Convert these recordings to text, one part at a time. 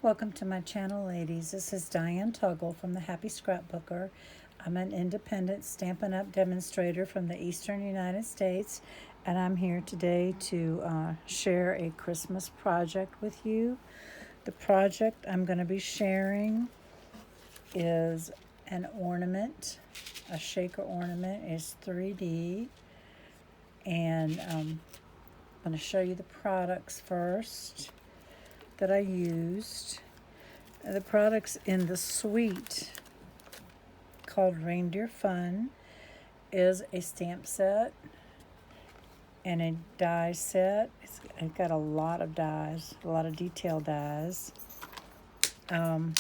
Welcome to my channel, ladies. This is Diane Tuggle from the Happy Scrapbooker. I'm an independent Stampin' Up! Demonstrator from the Eastern United States, and I'm here today to share a Christmas project with you. The project I'm going to be sharing is an ornament, a shaker ornament. It's 3D, and I'm going to show you the products first that I used. The products in the suite called Reindeer Fun is a stamp set and a die set. It's got a lot of dies, a lot of detail dies. I'm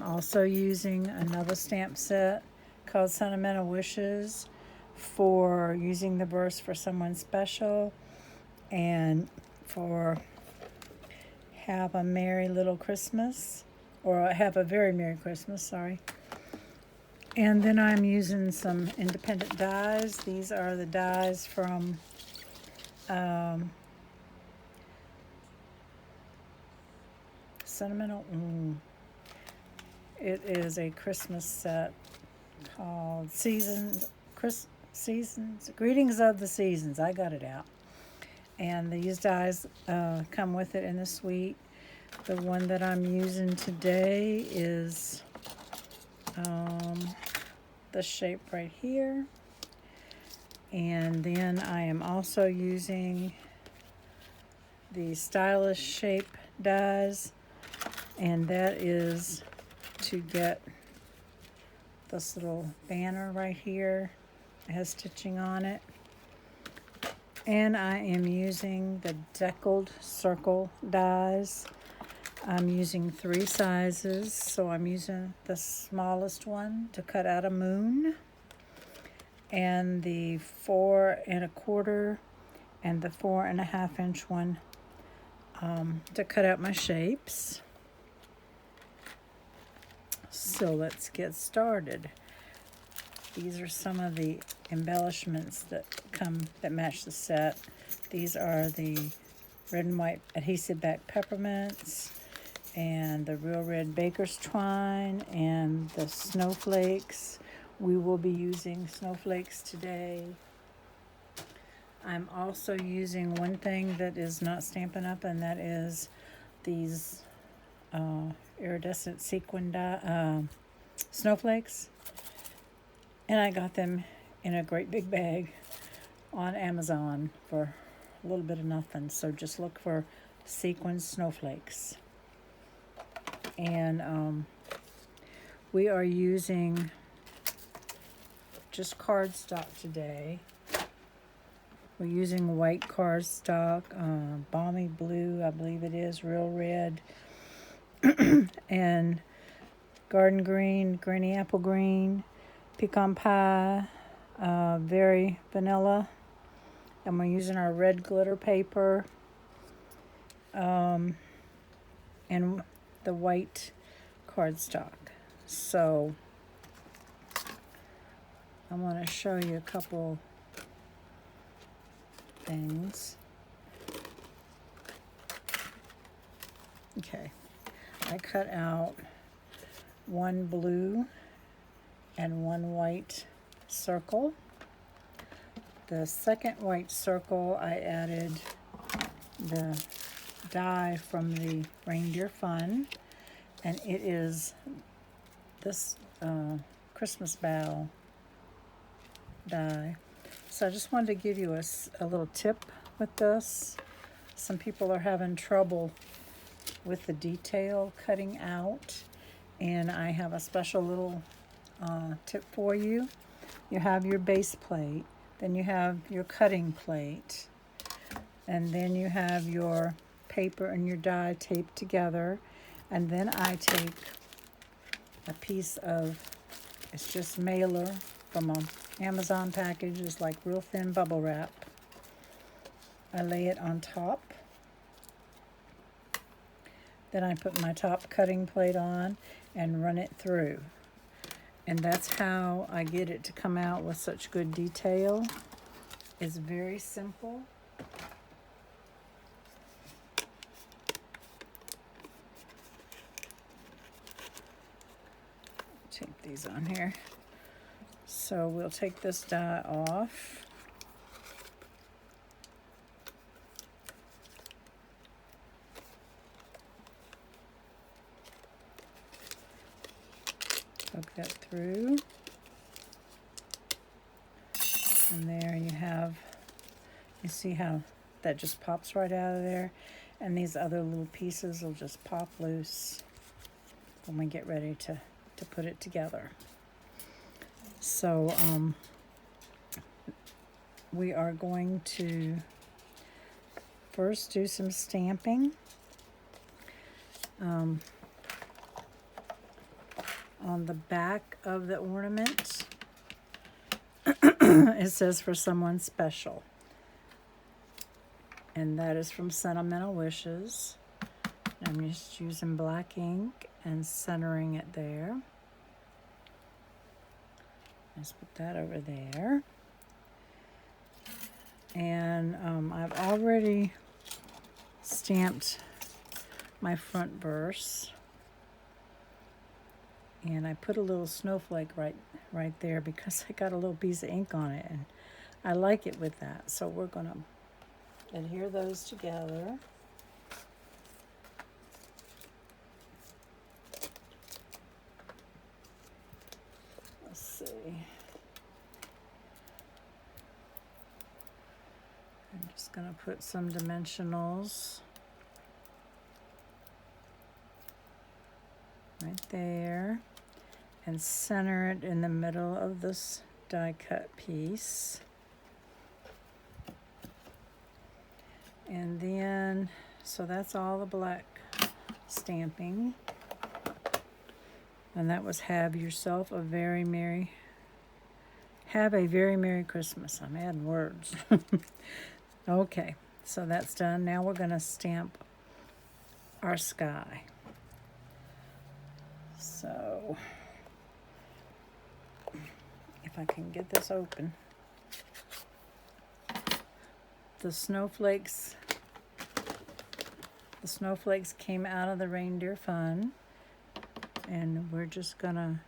also using another stamp set called Sentimental Wishes for using the burst for someone special and for Have a Merry Little Christmas, or Have a Very Merry Christmas, sorry. And then I'm using some independent dies. These are the dies from Sentimental. It is a Christmas set called Seasons, Greetings of the Seasons. I got it out. And these dies come with it in the suite. The one that I'm using today is the shape right here. And then I am also using the stylish shape dies, and that is to get this little banner right here. It has stitching on it. And I am using the deckled circle dies. I'm using 3 sizes, so I'm using the smallest one to cut out a moon, and the 4 1/4 and the 4 1/2 inch one to cut out my shapes. So let's get started. These are some of the embellishments that match the set. These are the red and white adhesive back peppermints, and the real red baker's twine, and the snowflakes. We will be using snowflakes today. I'm also using one thing that is not Stampin' Up!, and that is these iridescent sequin snowflakes. And I got them in a great big bag on Amazon for a little bit of nothing. So just look for sequin snowflakes. And we are using just cardstock today. We're using white cardstock, balmy blue, I believe it is, real red, and garden green, granny apple green, pecan pie, very vanilla, and we're using our red glitter paper, and the white cardstock. So I want to show you a couple things. Okay, I cut out one blue and one white circle. The second white circle, I added the die from the Reindeer Fun, and it is this Christmas bough die. So I just wanted to give you a little tip with this. Some people are having trouble with the detail cutting out, and I have a special little tip for you. You have your base plate, then you have your cutting plate, and then you have your paper and your die taped together, and then I take a piece of, it's just mailer from an Amazon package. It's like real thin bubble wrap. I lay it on top. Then I put my top cutting plate on and run it through. And that's how I get it to come out with such good detail. It's very simple. tape these on here. So we'll take this die off. Poke that through. And there you have, you see how that just pops right out of there? And these other little pieces will just pop loose when we get ready to put it together. So we are going to first do some stamping. On the back of the ornament, it says for someone special. And that is from Sentimental Wishes. I'm just using black ink and centering it there. Let's put that over there. And I've already stamped my front verse. And I put a little snowflake right there because I got a little piece of ink on it. And I like it with that. So we're going to adhere those together. Let's see. I'm just going to put some dimensionals right there and center it in the middle of this die cut piece. And then, so that's all the black stamping. And that was have a very Merry Christmas. I'm adding words. Okay, so that's done. Now we're going to stamp our sky. So, if I can get this open. The snowflakes came out of the Reindeer fun, and we're just gonna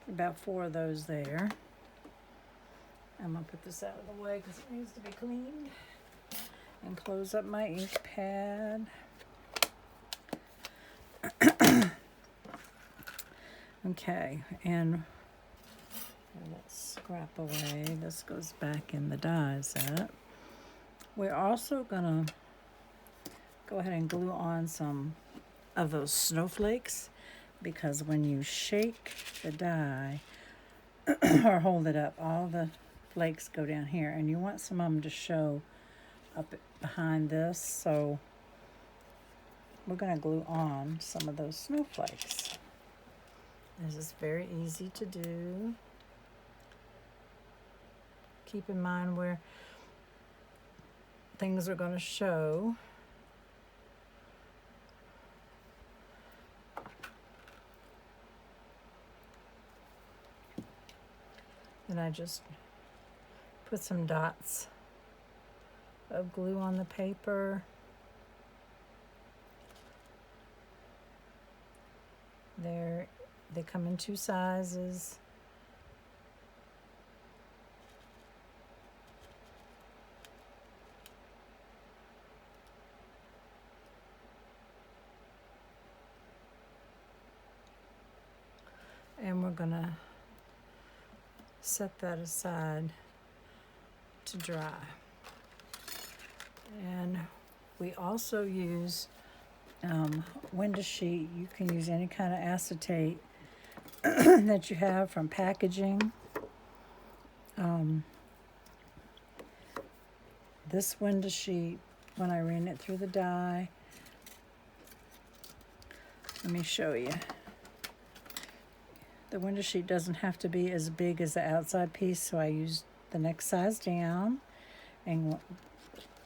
about 4 of those there. I'm gonna put this out of the way because it needs to be cleaned, and close up my ink pad. Okay, and let's scrap away. This goes back in the die set. We're also gonna go ahead and glue on some of those snowflakes, because when you shake the die or hold it up, all the flakes go down here, and you want some of them to show up behind this. So we're gonna glue on some of those snowflakes. This is very easy to do. Keep in mind where things are going to show. And I just put some dots of glue on the paper. They come in 2 sizes. And we're gonna set that aside to dry. And we also use window sheet. You can use any kind of acetate that you have from packaging. This window sheet, when I ran it through the die, let me show you. The window sheet doesn't have to be as big as the outside piece, so I used the next size down and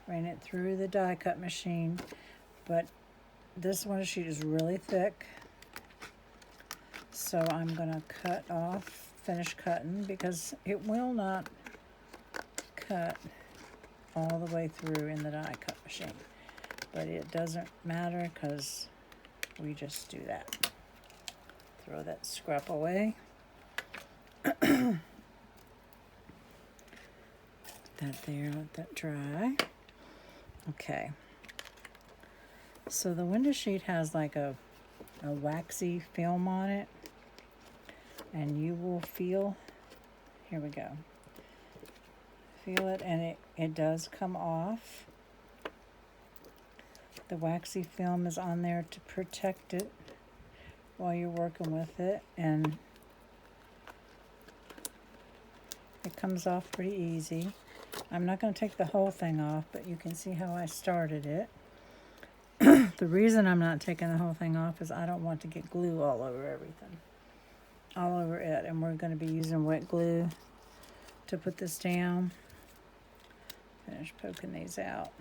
ran it through the die cut machine. But this window sheet is really thick, so I'm gonna finish cutting, because it will not cut all the way through in the die cut machine. But it doesn't matter because we just do that. Throw that scrap away. Put that there, let that dry. Okay. So the window sheet has like a waxy film on it. And you will feel, here we go. Feel it, and it does come off. The waxy film is on there to protect it while you're working with it, and it comes off pretty easy. I'm not going to take the whole thing off, but you can see how I started it. The reason I'm not taking the whole thing off is I don't want to get glue all over everything, all over it, and we're going to be using wet glue to put this down. Finish poking these out.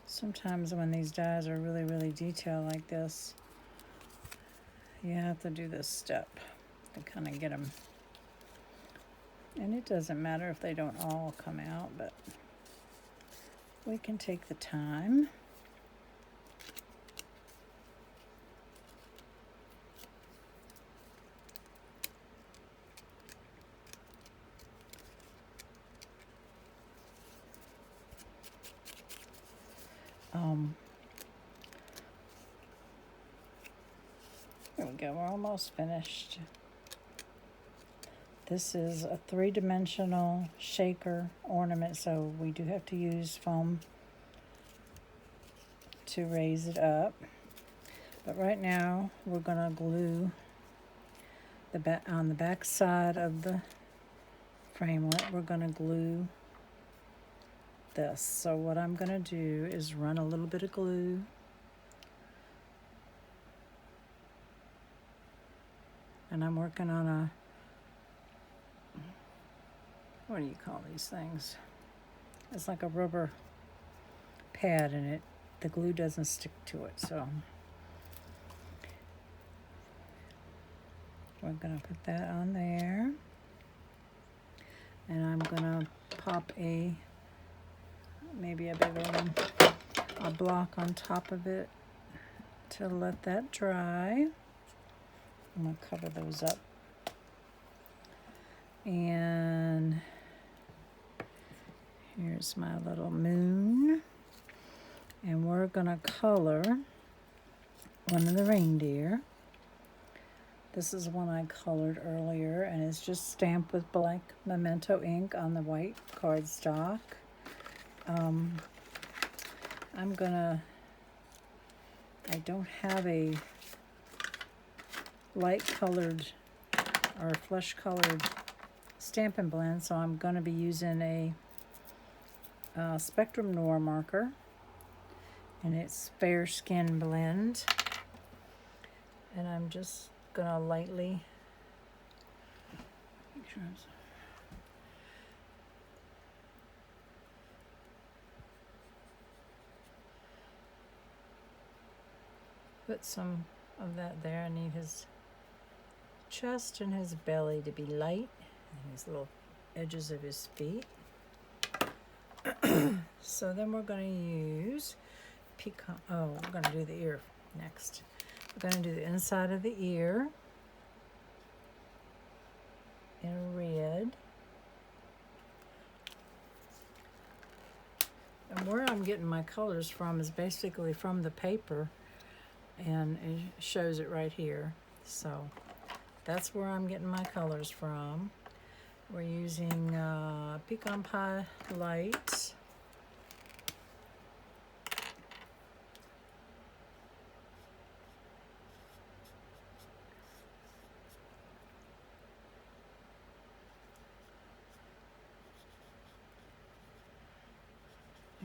Sometimes when these dies are really, really detailed like this, you have to do this step to kind of get them. And it doesn't matter if they don't all come out, but we can take the time. There we go, we're almost finished. This is a 3-dimensional shaker ornament, so we do have to use foam to raise it up. But right now, we're gonna glue the back on the back side of the framelit. We're gonna glue this. So what I'm gonna do is run a little bit of glue and I'm working on a, what do you call these things? It's like a rubber pad, and the glue doesn't stick to it, so we're gonna put that on there, and I'm gonna pop maybe a bigger one, a block on top of it to let that dry. I'm gonna cover those up, and here's my little moon, and we're gonna color one of the reindeer. This is one I colored earlier, and it's just stamped with black memento ink on the white cardstock. I don't have a light colored or flesh colored Stampin' blend, so I'm going to be using a spectrum noir marker, and it's fair skin blend, and I'm just gonna lightly put some of that there. I need his chest and his belly to be light, and his little edges of his feet. So then we're going to use pecan. Oh, we're going to do the ear next. We're going to do the inside of the ear in red. And where I'm getting my colors from is basically from the paper, and it shows it right here. So that's where I'm getting my colors from. We're using Pecan Pie Light.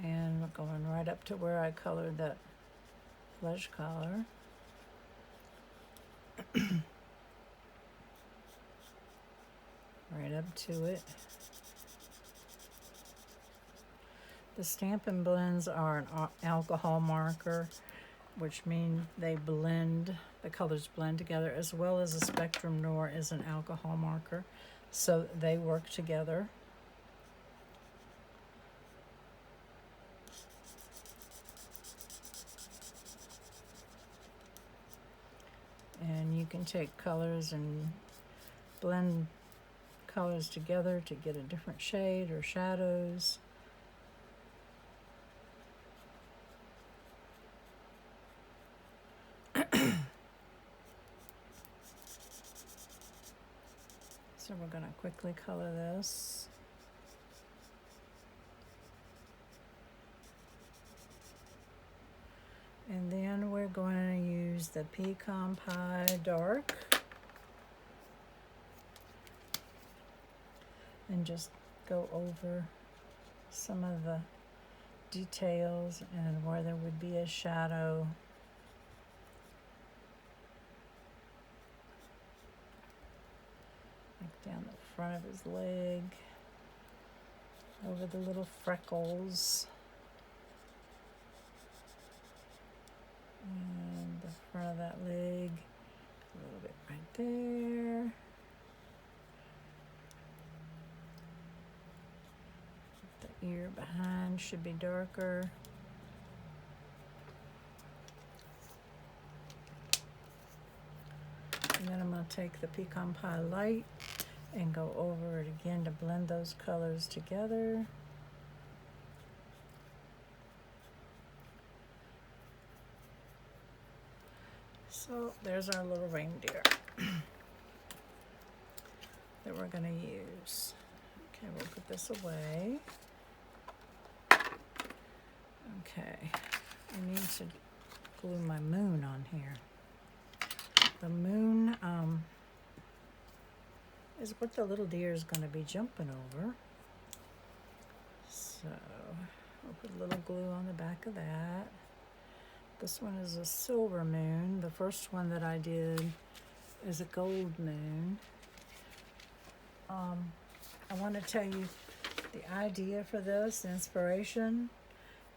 And we're going right up to where I colored that flesh color. Right up to it. The Stampin' blends are an alcohol marker. which mean they blend, the colors blend together, as well as a spectrum noir is an alcohol marker. So they work together. And you can take colors and blend colors together to get a different shade or shadows. So we're going to quickly color this. And then we're going to use the pecan pie dark and just go over some of the details and where there would be a shadow. Like down the front of his leg, over the little freckles. And the front of that leg, a little bit right there. The ear behind should be darker. And then I'm going to take the pecan pie light and go over it again to blend those colors together. So there's our little reindeer that we're going to use. Okay, we'll put this away. Okay, I need to glue my moon on here. The moon is what the little deer is going to be jumping over. So we'll put a little glue on the back of that. This one is a silver moon. The first one that I did is a gold moon. I want to tell you the idea for this, the inspiration,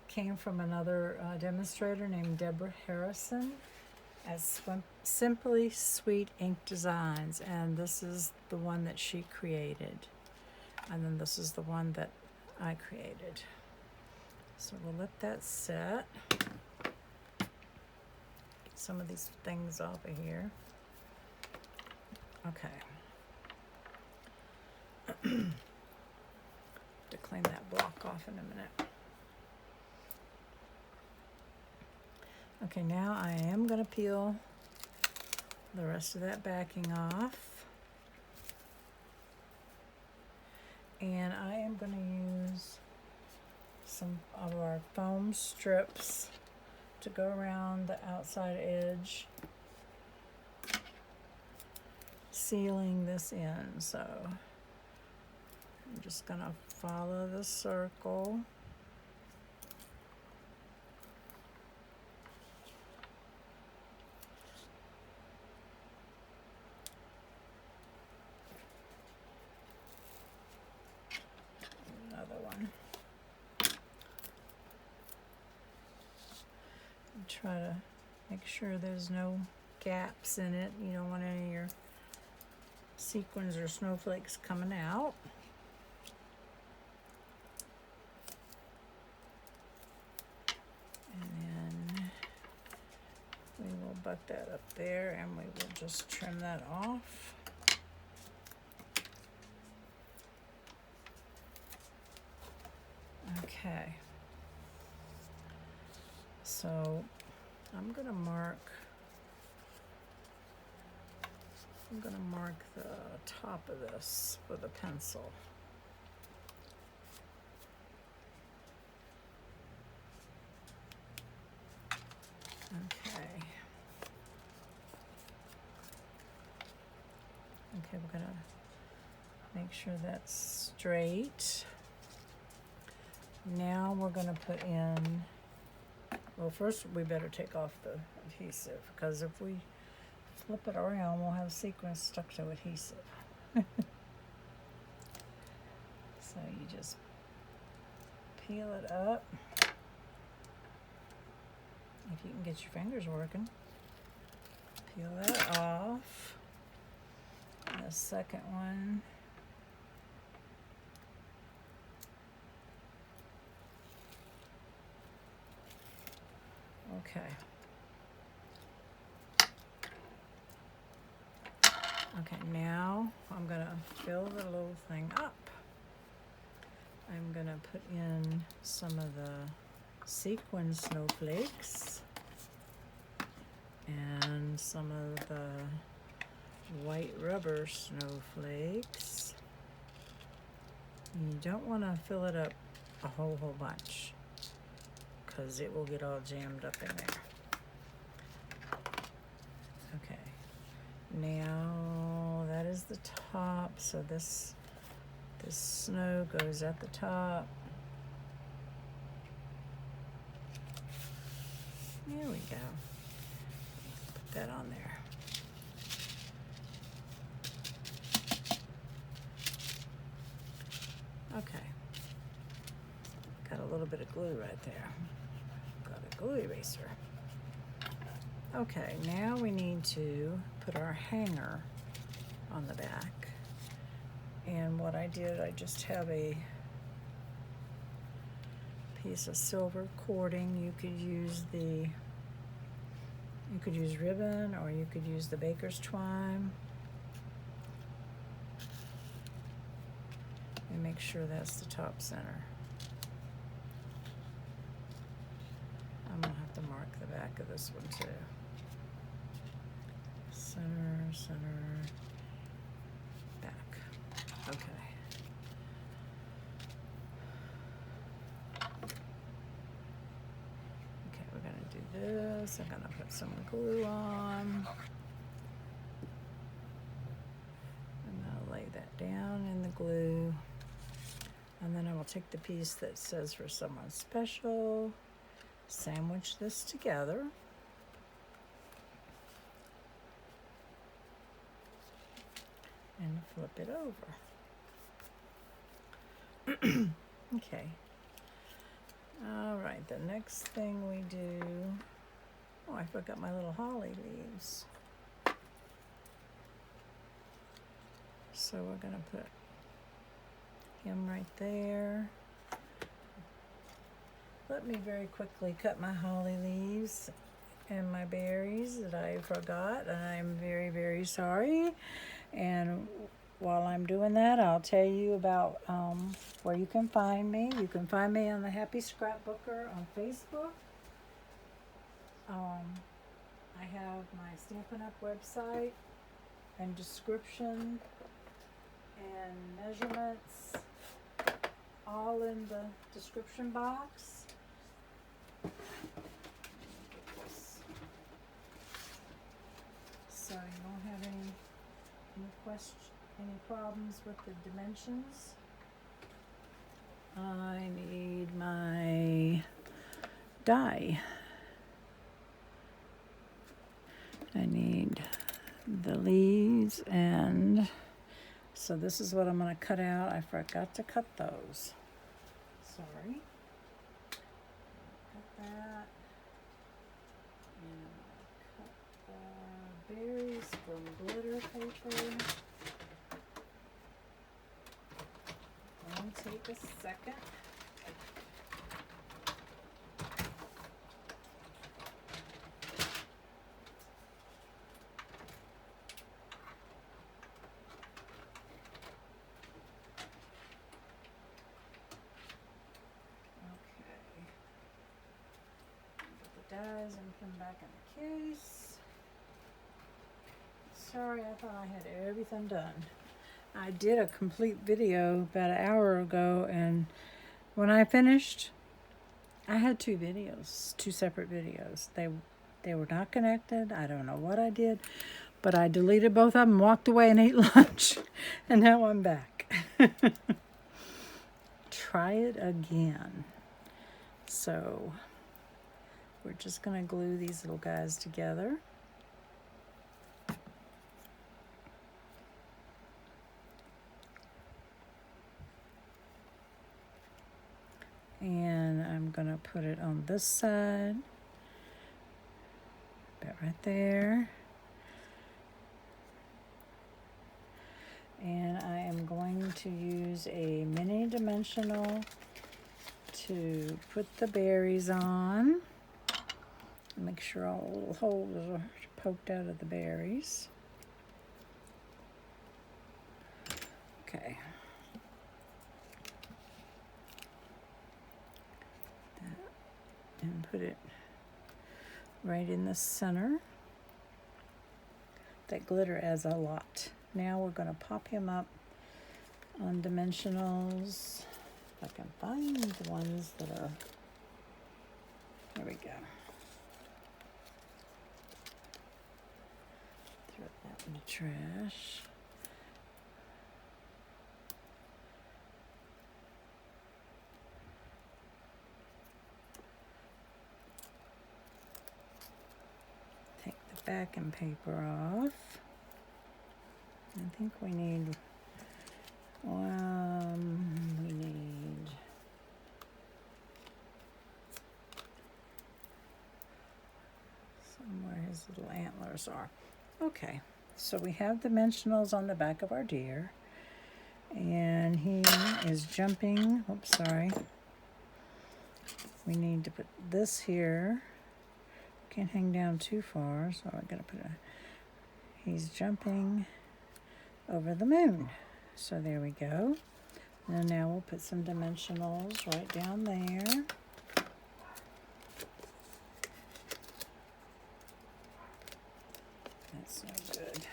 came from another demonstrator named Deborah Harrison at Simply Sweet Ink Designs, and this is the one that she created, and then this is the one that I created. So we'll let that set. Get some of these things off of here. Okay. To clean that block off in a minute. Okay, now I am going to peel the rest of that backing off. And I am going to use some of our foam strips to go around the outside edge, sealing this in. So I'm just going to follow the circle. Another one. And try to make sure there's no gaps in it. You don't want any of your sequins or snowflakes coming out. Butt that up there, and we will just trim that off. Okay, so I'm gonna mark the top of this with a pencil. Okay. Okay, we're gonna make sure that's straight. Now we're gonna put in, well, first we better take off the adhesive, because if we flip it around, we'll have sequins stuck to adhesive. So you just peel it up. If you and get your fingers working. Peel that off. And the second one. Okay. Okay, now I'm gonna fill the little thing up. I'm gonna put in some of the sequin snowflakes and some of the white rubber snowflakes. And you don't want to fill it up a whole bunch because it will get all jammed up in there. Okay, now that is the top, so this snow goes at the top. There we go. Put that on there. Okay. Got a little bit of glue right there. Got a glue eraser. Okay, now we need to put our hanger on the back. And what I did, I just have a piece of silver cording. You could use ribbon, or you could use the baker's twine. And make sure that's the top center. I'm gonna have to mark the back of this one too. Center, center, back. Okay. Okay, we're gonna do this. I'm gonna put some glue on. I'm gonna lay that down in the glue. And then I will take the piece that says for someone special, sandwich this together. And flip it over. Okay. All right, the next thing we do, oh, I forgot my little holly leaves. So we're gonna put him right there. Let me very quickly cut my holly leaves and my berries that I forgot, and I'm very, very sorry. And while I'm doing that, I'll tell you about where you can find me. You can find me on the Happy Scrapbooker on Facebook. I have my Stampin' Up website and description and measurements all in the description box. So you won't have any problems with the dimensions. I need my die. I need the leaves, and so this is what I'm going to cut out. I forgot to cut those. Sorry. Cut that. And cut the berries from glitter paper. It'll take a second. Dies and put them back in the case. Sorry, I thought I had everything done. I did a complete video about an hour ago, and when I finished, I had two separate videos. They were not connected. I don't know what I did, but I deleted both of them, walked away and ate lunch, and now I'm back. Try it again. So we're just going to glue these little guys together. And I'm going to put it on this side. Bit right there. And I am going to use a mini dimensional to put the berries on. Make sure all the little holes are poked out of the berries. Okay. And put it right in the center. That glitter adds a lot. Now we're going to pop him up on dimensionals. If I can find the ones that are, there we go. Throw that in the trash. Take the backing paper off. I think we need somewhere his little antlers are. Okay, so we have dimensionals on the back of our deer, and he is jumping. Oops, sorry. We need to put this here. Can't hang down too far, so I'm gonna put he's jumping over the moon. So there we go. And now we'll put some dimensionals right down there. That's so good.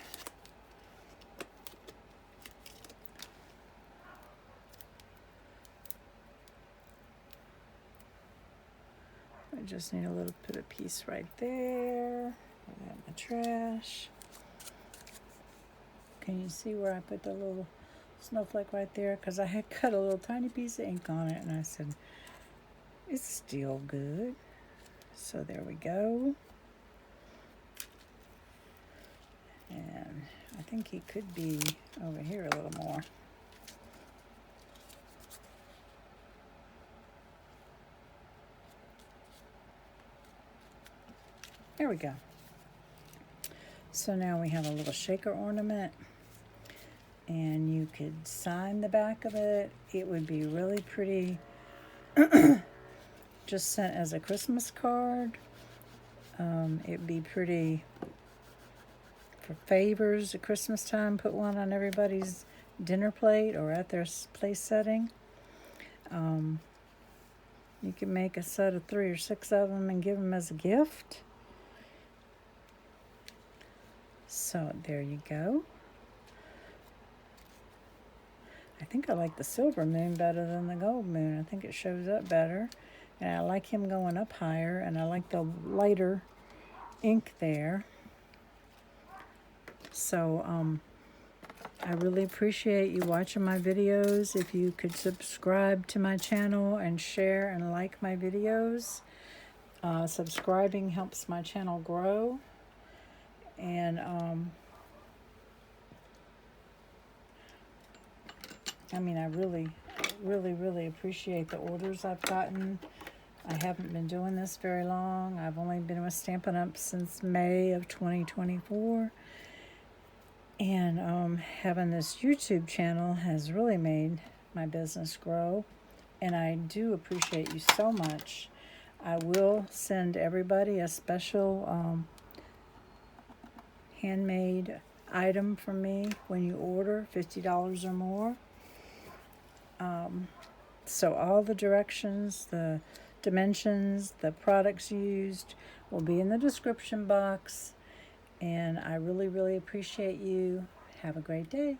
I just need a little bit of piece right there. Put that in the trash. Can you see where I put the little snowflake right there? Because I had cut a little tiny piece of ink on it, and I said, it's still good. So there we go. And I think he could be over here a little more. There we go. So now we have a little shaker ornament, and you could sign the back of it. It would be really pretty just sent as a Christmas card. It'd be pretty for favors at Christmas time. Put one on everybody's dinner plate or at their place setting. You can make a set of 3 or 6 of them and give them as a gift. So there you go. I think I like the silver moon better than the gold moon. I think it shows up better. And I like him going up higher, and I like the lighter ink there. So I really appreciate you watching my videos. If you could subscribe to my channel and share and like my videos. Subscribing helps my channel grow. And I mean, I really appreciate the orders I've gotten. I haven't been doing this very long. I've only been with Stampin' Up since May of 2024. And having this YouTube channel has really made my business grow. And I do appreciate you so much. I will send everybody a special handmade item from me when you order $50 or more. So all the directions, the dimensions, the products used will be in the description box. And I really appreciate you. Have a great day.